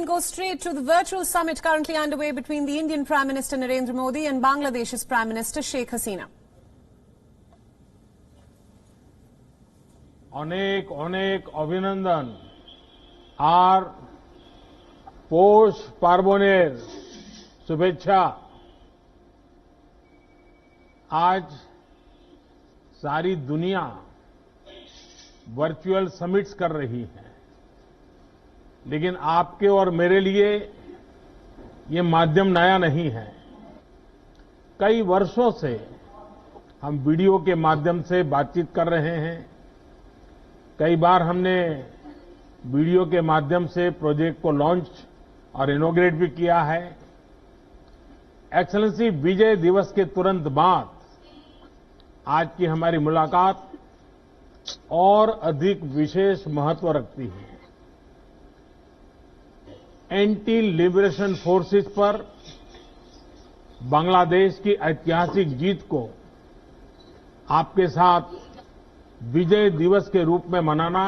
we'll go straight to the virtual summit currently underway between the Indian Prime Minister Narendra Modi and Bangladesh's Prime Minister Sheikh Hasina. অনেক অনেক অভিনন্দন আর পৌষ পার্বণের শুভেচ্ছা। आज सारी दुनिया वर्चुअल समिट्स कर रही है, लेकिन आपके और मेरे लिए ये माध्यम नया नहीं है। कई वर्षों से हम वीडियो के माध्यम से बातचीत कर रहे हैं। कई बार हमने वीडियो के माध्यम से प्रोजेक्ट को लॉन्च और इनॉग्रेट भी किया है। एक्सेलेंसी विजय दिवस के तुरंत बाद आज की हमारी मुलाकात और अधिक विशेष महत्व रखती है। एंटी लिबरेशन फोर्सेस पर बांग्लादेश की ऐतिहासिक जीत को आपके साथ विजय दिवस के रूप में मनाना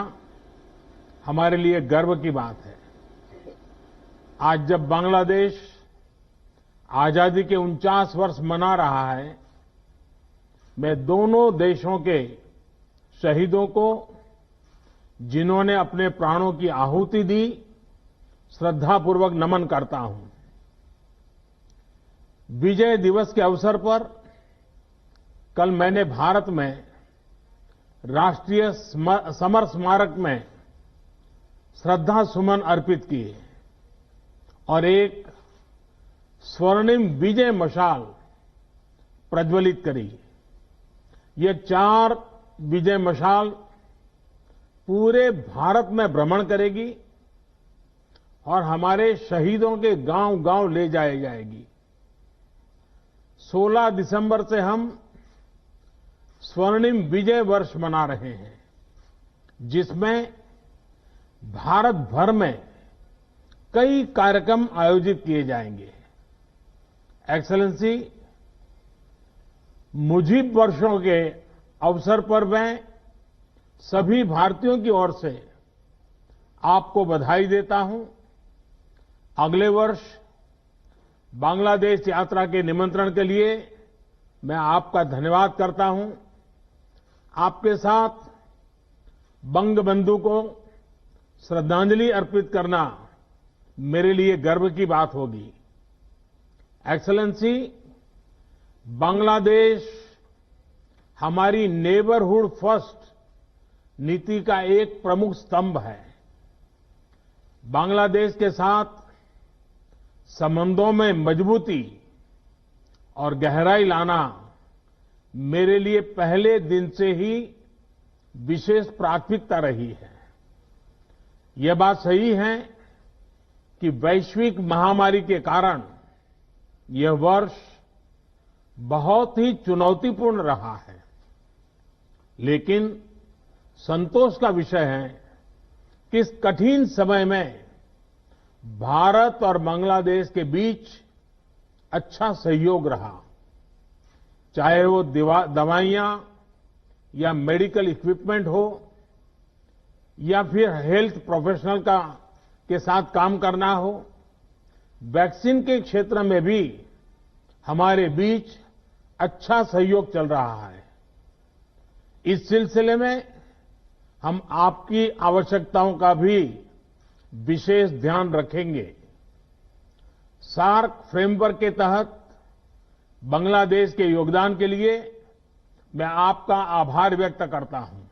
हमारे लिए गर्व की बात है। आज जब बांग्लादेश आजादी के 49 वर्ष मना रहा है, मैं दोनों देशों के शहीदों को, जिन्होंने अपने प्राणों की आहुति दी, श्रद्धापूर्वक नमन करता हूं। विजय दिवस के अवसर पर कल मैंने भारत में राष्ट्रीय समर स्मारक में श्रद्धा सुमन अर्पित किए और एक स्वर्णिम विजय मशाल प्रज्वलित करी। ये 4 विजय मशाल पूरे भारत में भ्रमण करेगी और हमारे शहीदों के गांव-गांव ले जाई जाएगी। 16 दिसंबर से हम स्वर्णिम विजय वर्ष मना रहे हैं, जिसमें भारत भर में कई कार्यक्रम आयोजित किए जाएंगे। एक्सेलेंसी, मुजीब वर्षों के अवसर पर मैं सभी भारतीयों की ओर से आपको बधाई देता हूं। अगले वर्ष बांग्लादेश यात्रा के निमंत्रण के लिए मैं आपका धन्यवाद करता हूं। आपके साथ बंगबंधु को श्रद्धांजलि अर्पित करना मेरे लिए गर्व की बात होगी। एक्सेलेंसी, बांग्लादेश हमारी नेबरहुड फर्स्ट नीति का एक प्रमुख स्तंभ है। बांग्लादेश के साथ संबंधों में मजबूती और गहराई लाना मेरे लिए पहले दिन से ही विशेष प्राथमिकता रही है। यह बात सही है कि वैश्विक महामारी के कारण यह वर्ष बहुत ही चुनौतीपूर्ण रहा है, लेकिन संतोष का विषय है कि इस कठिन समय में भारत और बांग्लादेश के बीच अच्छा सहयोग रहा। चाहे वो दवाइयां या मेडिकल इक्विपमेंट हो या फिर हेल्थ प्रोफेशनल के साथ काम करना हो, वैक्सीन के क्षेत्र में भी हमारे बीच अच्छा सहयोग चल रहा है। इस सिलसिले में हम आपकी आवश्यकताओं का भी विशेष ध्यान रखेंगे। सार्क फ्रेमवर्क के तहत बांग्लादेश के योगदान के लिए मैं आपका आभार व्यक्त करता हूं।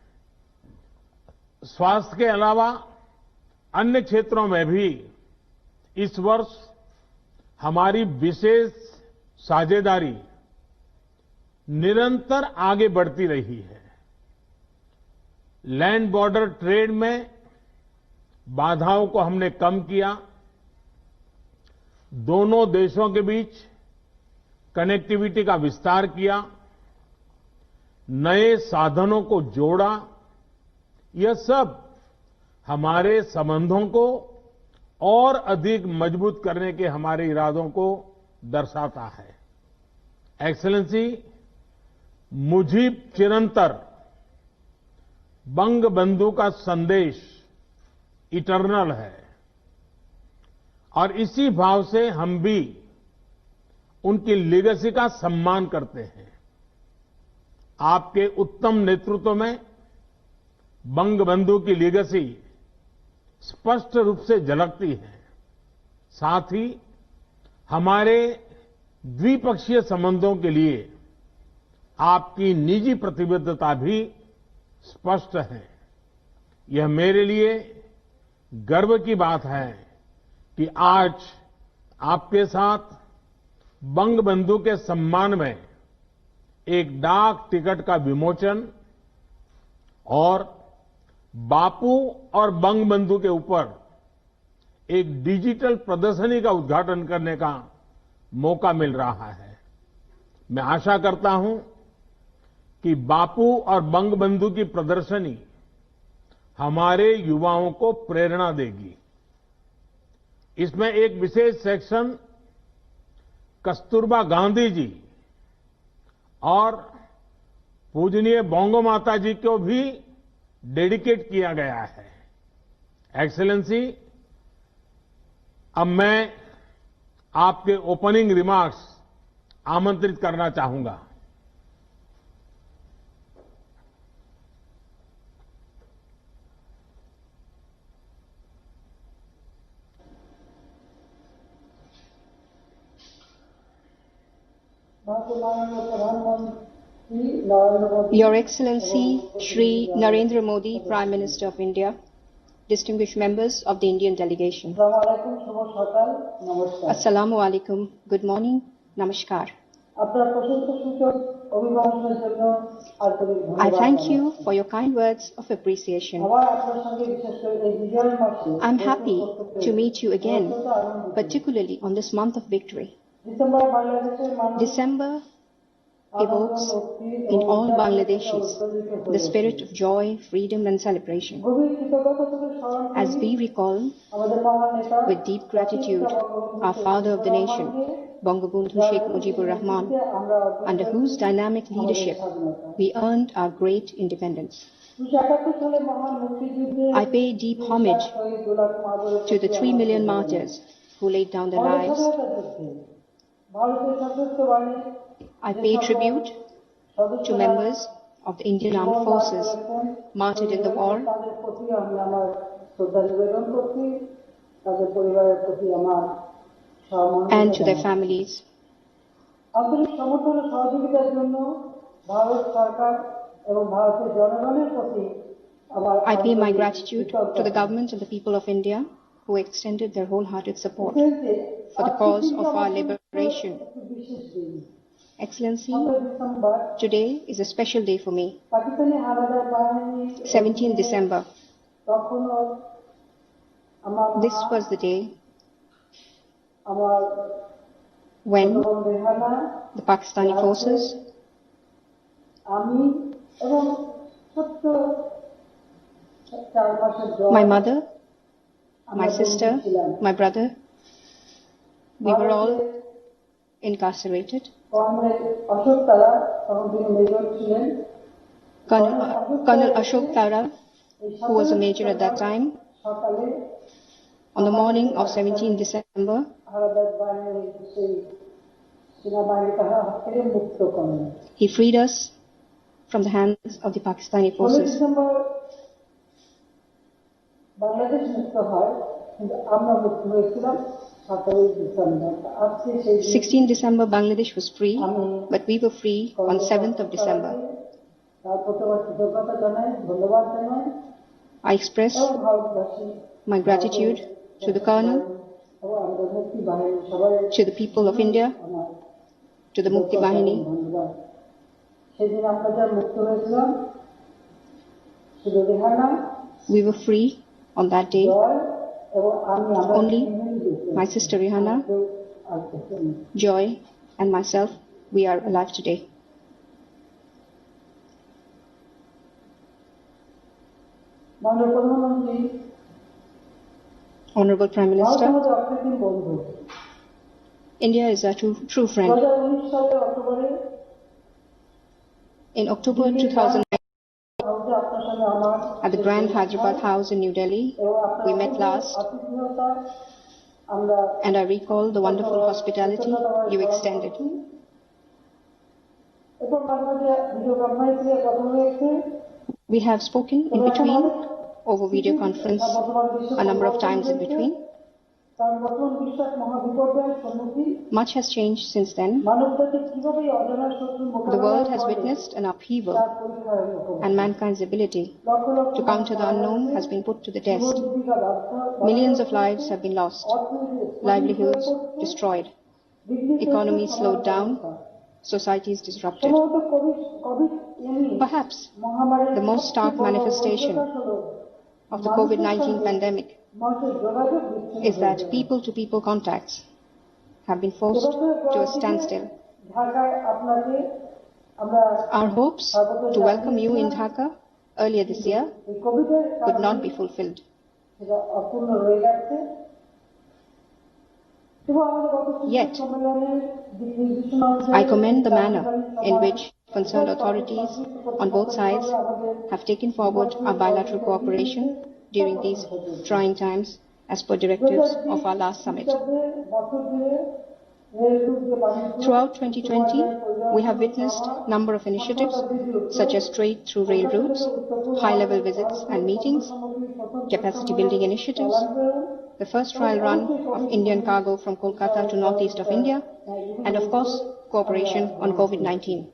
स्वास्थ्य के अलावा अन्य क्षेत्रों में भी इस वर्ष हमारी विशेष साझेदारी निरंतर आगे बढ़ती रही है। लैंड बॉर्डर ट्रेड में बाधाओं को हमने कम किया, दोनों देशों के बीच कनेक्टिविटी का विस्तार किया, नए साधनों को जोड़ा। यह सब हमारे संबंधों को और अधिक मजबूत करने के हमारे इरादों को दर्शाता है। एक्सेलेंसी, मुजीब चिरंतर बंगबंधु का संदेश इटर्नल है और इसी भाव से हम भी उनकी लेगेसी का सम्मान करते हैं। आपके उत्तम नेतृत्व में बंगबंधु की लेगेसी स्पष्ट रूप से झलकती है। साथ ही हमारे द्विपक्षीय संबंधों के लिए आपकी निजी प्रतिबद्धता भी स्पष्ट है। यह मेरे लिए गर्व की बात है कि आज आपके साथ बंगबंधु के सम्मान में एक डाक टिकट का विमोचन और बापू और बंगबंधु के ऊपर एक डिजिटल प्रदर्शनी का उद्घाटन करने का मौका मिल रहा है। मैं आशा करता हूं कि बापू और बंगबंधु की प्रदर्शनी हमारे युवाओं को प्रेरणा देगी। इसमें एक विशेष सेक्शन कस्तूरबा गांधी जी और पूजनीय बंगो माता जी को भी डेडिकेट किया गया है। एक्सेलेंसी, अब मैं आपके ओपनिंग रिमार्क्स आमंत्रित करना चाहूंगा। Your Excellency Shri Narendra Modi, Prime Minister of India, distinguished members of the Indian delegation. Assalamu alaikum, good morning, namaskar. I thank you for your kind words of appreciation. I'm happy to meet you again, particularly on this month of victory. December evokes in all Bangladeshis the spirit of joy, freedom and celebration. As we recall with deep gratitude our father of the nation, Bangabandhu Sheikh Mujibur Rahman, under whose dynamic leadership we earned our great independence. I pay deep homage to the 3 million martyrs who laid down their lives. I pay tribute to members of the Indian Armed Forces martyred in the war and to their families. I pay my gratitude to the government and the people of India who extended their wholehearted support for the cause of our liberation. Excellency, today is a special day for me. 17 December. This was the day when the Pakistani forces, my mother, my sister, my brother, we were all incarcerated. Colonel Ashok Tara, who was a major at that time, on the morning of 17 December, he freed us from the hands of the Pakistani forces. 16 December, Bangladesh was free, but we were free on 7th of December. I express my gratitude to the Colonel, to the people of India, to the Mukti Bahini. We were free on that day. Only my sister Rihanna, Joy, and myself, we are alive today. Honorable Prime Minister, India is a true friend. In October 2009, at the Grand Hyderabad House in New Delhi, we met last and I recall the wonderful hospitality you extended. We have spoken in between over video conference a number of times in between. Much has changed since then. The world has witnessed an upheaval, and mankind's ability to counter the unknown has been put to the test. Millions of lives have been lost, livelihoods destroyed, economies slowed down, societies disrupted. Perhaps the most stark manifestation of the COVID-19 pandemic is that people-to-people contacts have been forced to a standstill. Our hopes to welcome you in Dhaka earlier this year could not be fulfilled. Yet, I commend the manner in which concerned authorities on both sides have taken forward our bilateral cooperation during these trying times as per directives of our last summit. Throughout 2020, we have witnessed a number of initiatives such as trade through rail routes, high-level visits and meetings, capacity building initiatives, the first trial run of Indian cargo from Kolkata to northeast of India, and of course, cooperation on COVID-19.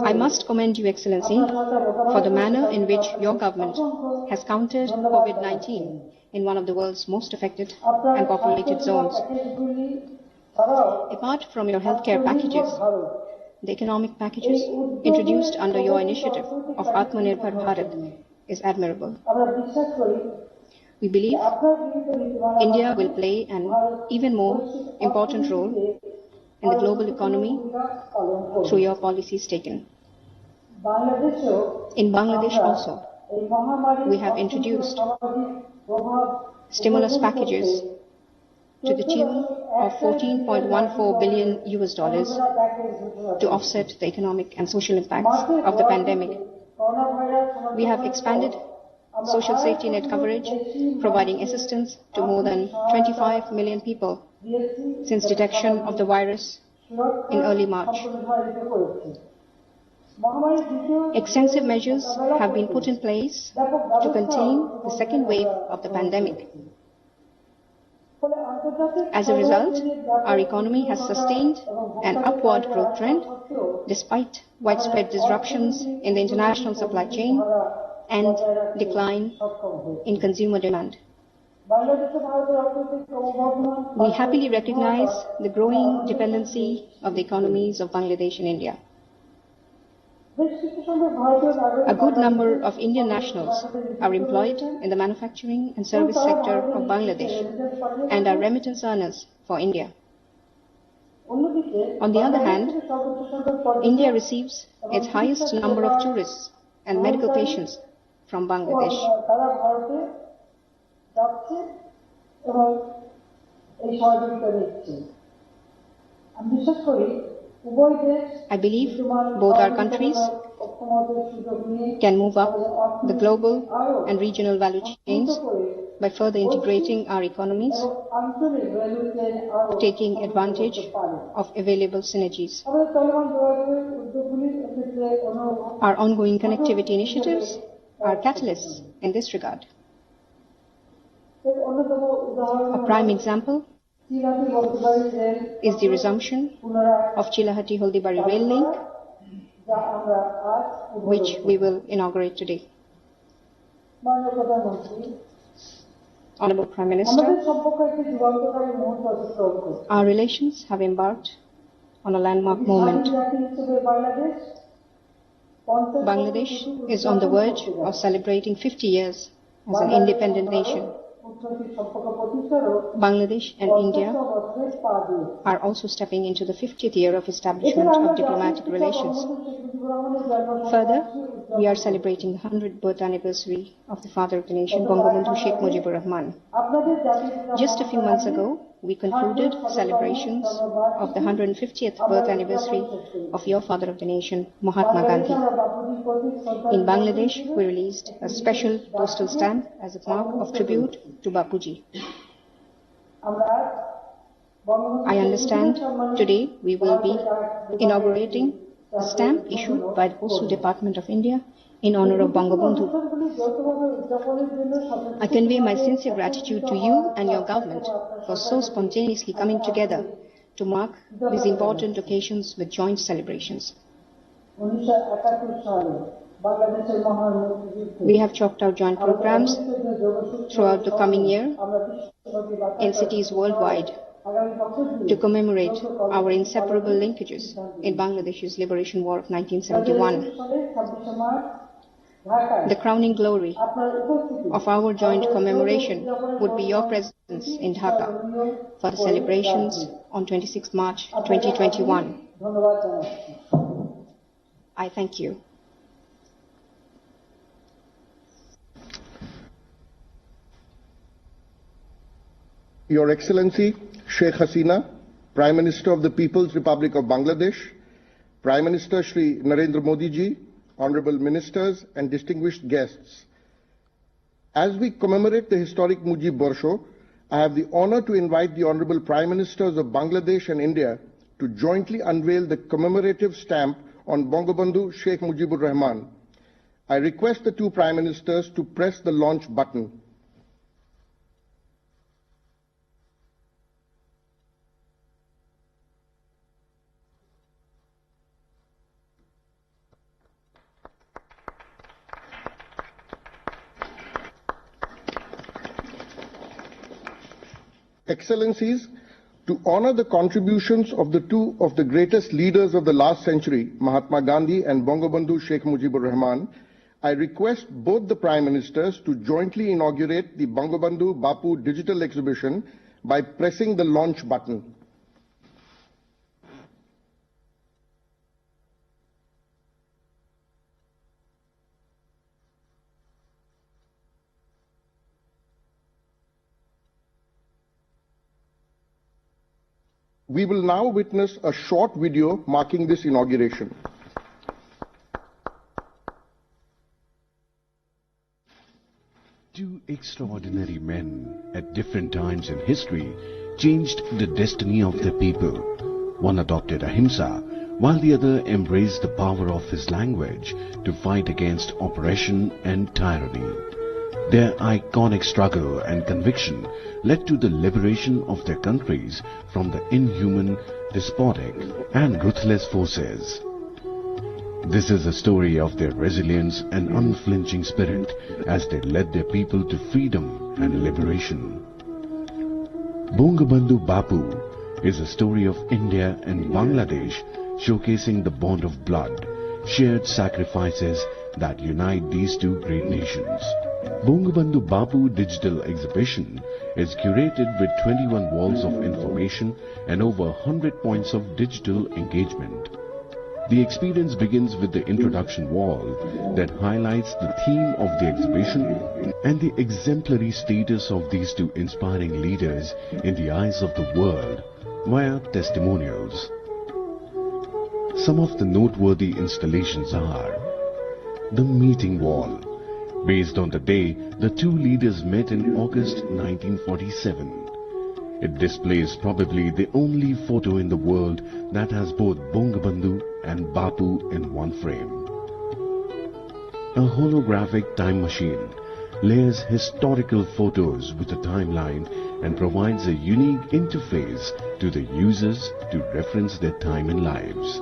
I must commend you, Excellency, for the manner in which your government has countered COVID-19 in one of the world's most affected and populated zones. Apart from your healthcare packages, the economic packages introduced under your initiative of Atmanirbhar Bharat is admirable. We believe India will play an even more important role in the global economy through your policies taken. In Bangladesh also, we have introduced stimulus packages to the tune of $14.14 billion to offset the economic and social impacts of the pandemic. We have expanded social safety net coverage, providing assistance to more than 25 million people since detection of the virus in early March. Extensive measures have been put in place to contain the second wave of the pandemic. As a result, our economy has sustained an upward growth trend despite widespread disruptions in the international supply chain and decline in consumer demand. We happily recognize the growing dependency of the economies of Bangladesh and India. A good number of Indian nationals are employed in the manufacturing and service sector of Bangladesh and are remittance earners for India. On the other hand, India receives its highest number of tourists and medical patients from Bangladesh. I believe both our countries can move up the global and regional value chains by further integrating our economies, taking advantage of available synergies. Our ongoing connectivity initiatives are catalysts in this regard. A prime example is the resumption of Chilahati-Holdibari rail link, which we will inaugurate today. Honorable Prime Minister, our relations have embarked on a landmark moment. Bangladesh is on the verge of celebrating 50 years as an independent nation. Bangladesh and India are also stepping into the 50th year of establishment of diplomatic relations. Further, we are celebrating the 100th birth anniversary of the father of the nation, Bangabandhu Sheikh Mujibur Rahman. Just a few months ago, we concluded celebrations of the 150th birth anniversary of your father of the nation, Mahatma Gandhi. In Bangladesh, we released a special postal stamp as a mark of tribute to Bapuji. I understand today we will be inaugurating a stamp issued by the Postal Department of India in honor of Bangabandhu. I convey my sincere gratitude to you and your government for so spontaneously coming together to mark these important occasions with joint celebrations. We have chalked out joint programs throughout the coming year in cities worldwide to commemorate our inseparable linkages in Bangladesh's liberation war of 1971. The crowning glory of our joint commemoration would be your presence in Dhaka for the celebrations on 26 March 2021. I thank you. Your Excellency, Sheikh Hasina, Prime Minister of the People's Republic of Bangladesh, Prime Minister Shri Narendra Modi ji, Honorable Ministers and distinguished guests. As we commemorate the historic Mujib Barsho, I have the honor to invite the Honorable Prime Ministers of Bangladesh and India to jointly unveil the commemorative stamp on Bangabandhu Sheikh Mujibur Rahman. I request the two Prime Ministers to press the launch button. Excellencies, to honor the contributions of the two of the greatest leaders of the last century, Mahatma Gandhi and Bangabandhu Sheikh Mujibur Rahman, I request both the Prime Ministers to jointly inaugurate the Bangabandhu Bapu digital exhibition by pressing the launch button. We will now witness a short video marking this inauguration. Two extraordinary men at different times in history changed the destiny of their people. One adopted ahimsa, while the other embraced the power of his language to fight against oppression and tyranny. Their iconic struggle and conviction led to the liberation of their countries from the inhuman, despotic and ruthless forces. This is a story of their resilience and unflinching spirit as they led their people to freedom and liberation. Bangabandhu Bapu is a story of India and Bangladesh showcasing the bond of blood, shared sacrifices that unite these two great nations. Bangabandhu Bapu digital exhibition is curated with 21 walls of information and over 100 points of digital engagement. The experience begins with the introduction wall that highlights the theme of the exhibition and the exemplary status of these two inspiring leaders in the eyes of the world via testimonials. Some of the noteworthy installations are the meeting wall, based on the day the two leaders met in August 1947. It displays probably the only photo in the world that has both Bangabandhu and Bapu in one frame. A holographic time machine layers historical photos with a timeline and provides a unique interface to the users to reference their time and lives.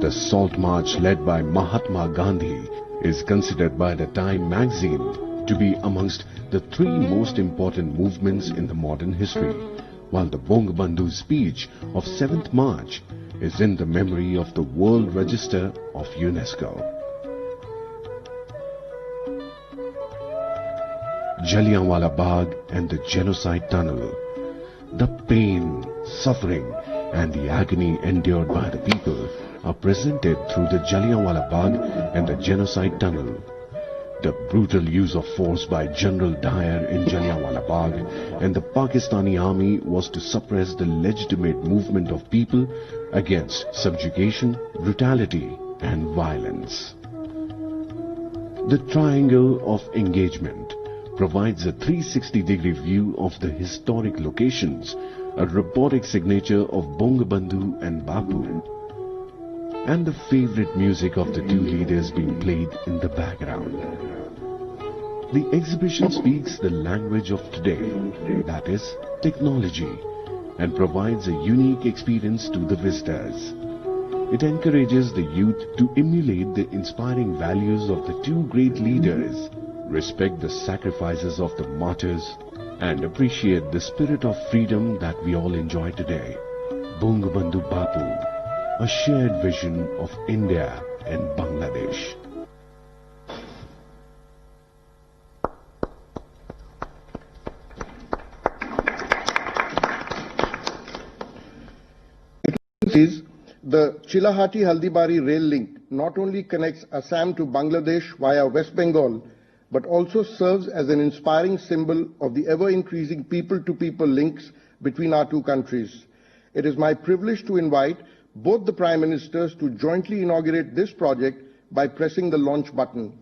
The Salt March led by Mahatma Gandhi is considered by the Time magazine to be amongst the three most important movements in the modern history, while the Bangabandhu speech of 7th March is in the memory of the World Register of UNESCO. Jallianwala Bagh and the Genocide Tunnel. The pain, suffering and the agony endured by the people are presented through the Jallianwala Bagh and the Genocide Tunnel. The brutal use of force by General Dyer in Jallianwala Bagh and the Pakistani army was to suppress the legitimate movement of people against subjugation, brutality and violence. The Triangle of Engagement provides a 360-degree view of the historic locations, a robotic signature of Bongabandhu and Bapu, and the favorite music of the two leaders being played in the background. The exhibition speaks the language of today, that is, technology, and provides a unique experience to the visitors. It encourages the youth to emulate the inspiring values of the two great leaders, respect the sacrifices of the martyrs, and appreciate the spirit of freedom that we all enjoy today. Bongabandhu Bapu, a shared vision of India and Bangladesh. The Chilahati-Haldibari rail link not only connects Assam to Bangladesh via West Bengal, but also serves as an inspiring symbol of the ever-increasing people-to-people links between our two countries. It is my privilege to invite both the Prime Ministers to jointly inaugurate this project by pressing the launch button.